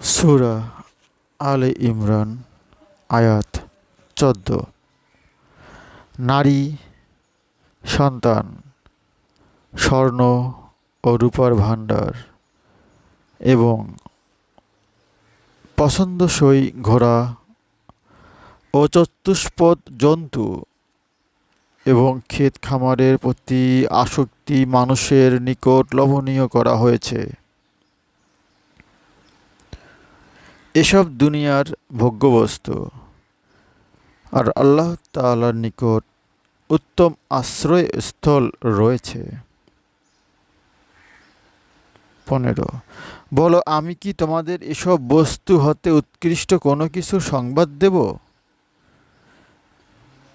সূরা আলে ইমরান আয়াত ১৪। নারী, সন্তান, স্বর্ণ ও রূপার ভাণ্ডার এবং পছন্দসই ঘোড়া ও চতুষ্পদ জন্তু এবং ক্ষেত খামারের প্রতি আসক্তি মানুষের নিকট লোভনীয় করা হয়েছে। এসব দুনিয়ার ভোগ্যবস্তু, আর আল্লাহ তাআলার নিকট উত্তম আশ্রয়স্থল রয়েছে। ১৫। বলো, আমি কি তোমাদের এসব বস্তু হতে উৎকৃষ্ট কোনো কিছুর সংবাদ দেব?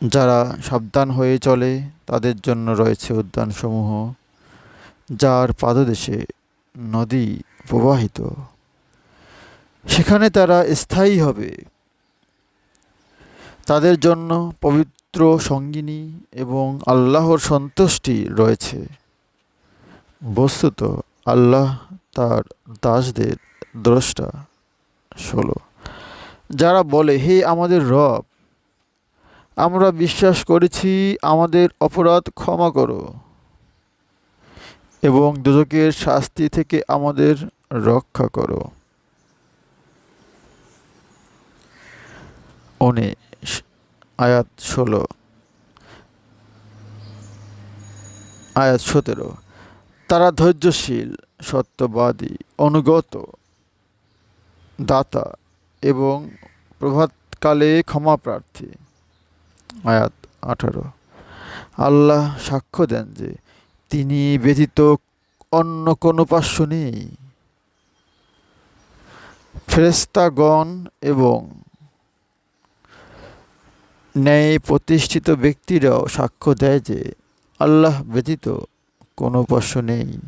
যারা সাবধান হয়ে চলে তাদের জন্য রয়েছে উদ্যানসমূহ, যার পাদদেশে নদী প্রবাহিত, সেখানে তারা স্থায়ী হবে। তাদের জন্য পবিত্র সঙ্গিনী এবং আল্লাহর সন্তুষ্টি রয়েছে। বস্তুত আল্লাহ তার দাসদের দ্রষ্টা। ১৬। যারা বলে, হে আমাদের রব, আমরা বিশ্বাস করেছি, আমাদের অপরাধ ক্ষমা করো এবং দোজখের শাস্তি থেকে আমাদের রক্ষা করো। ১৯ আয়াত ১৬ আয়াত ১৭। তারা ধৈর্যশীল, সত্যবাদী, অনুগত, দাতা এবং প্রভাতকালে ক্ষমাপ্রার্থী। আয়াত ১৮। আল্লাহ সাক্ষ্য দেন যে তিনি ব্যতীত অন্য কোনো উপাস্য নেই। ফেরেশতাগণ এবং ন্যায় প্রতিষ্ঠিত ব্যক্তিরাও সাক্ষ্য দেয় যে আল্লাহ ব্যতীত কোনো উপাস্য নেই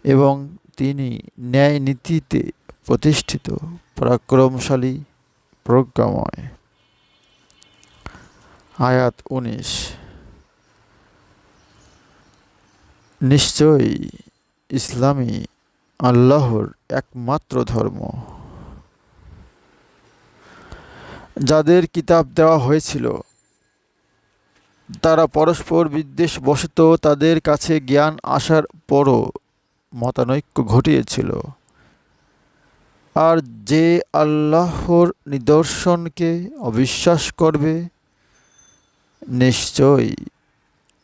এবং তিনি ন্যায় নীতিতে প্রতিষ্ঠিত, পরাক্রমশালী, প্রজ্ঞাময়। আয়াত ১৯। নিশ্চয়ই ইসলামই আল্লাহর একমাত্র ধর্ম। যাদের কিতাব দেওয়া হয়েছিল তারা পরস্পর বিদ্বেষবশত তাদের কাছে জ্ঞান আসার পরও মতানৈক্য ঘটিয়েছিল। আর যে আল্লাহর নিদর্শনকে অবিশ্বাস করবে, নিশ্চয়ই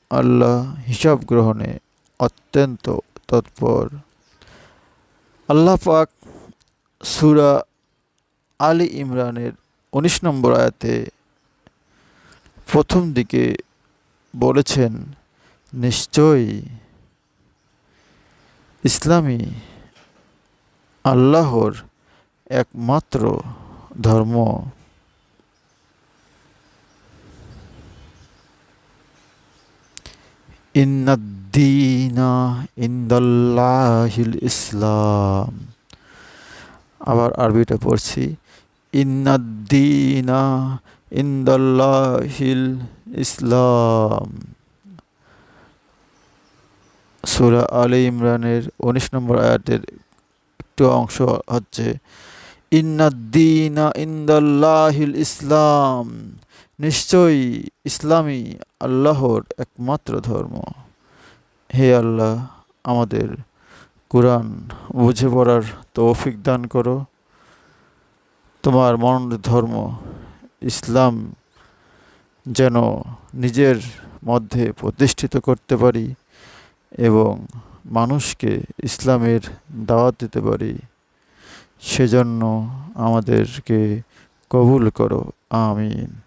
আল্লাহ হিসাব গ্রহণে অত্যন্ত তৎপর। আল্লাহ পাক সূরা আলে ইমরানের ১৯ নম্বর আয়াতে প্রথম দিকে বলেছেন, নিশ্চয়ই ইসলামই আল্লাহর একমাত্র ধর্ম। ইন্নাদ-দীনা ইনদাল্লাহিল ইসলাম। আবার আরবিটা পড়ছি, ইন্নাদ-দীনা ইনদাল্লাহিল ইসলাম। সূরা আলে ইমরানের ১৯ নম্বর আয়াতের একটু অংশ হচ্ছে, ইন্নাদ-দীনা ইনদাল্লাহিল ইসলাম, নিশ্চয়ই ইসলামই আল্লাহর একমাত্র ধর্ম। হে আল্লাহ, আমাদের কুরআন বুঝে পড়ার তৌফিক দান করো। তোমার মনোনীত ধর্ম ইসলাম যেন নিজের মধ্যে প্রতিষ্ঠিত করতে পারি এবং মানুষকে ইসলামের দাওয়াত দিতে পারি, সেজন্য আমাদেরকে কবুল করো। আমিন।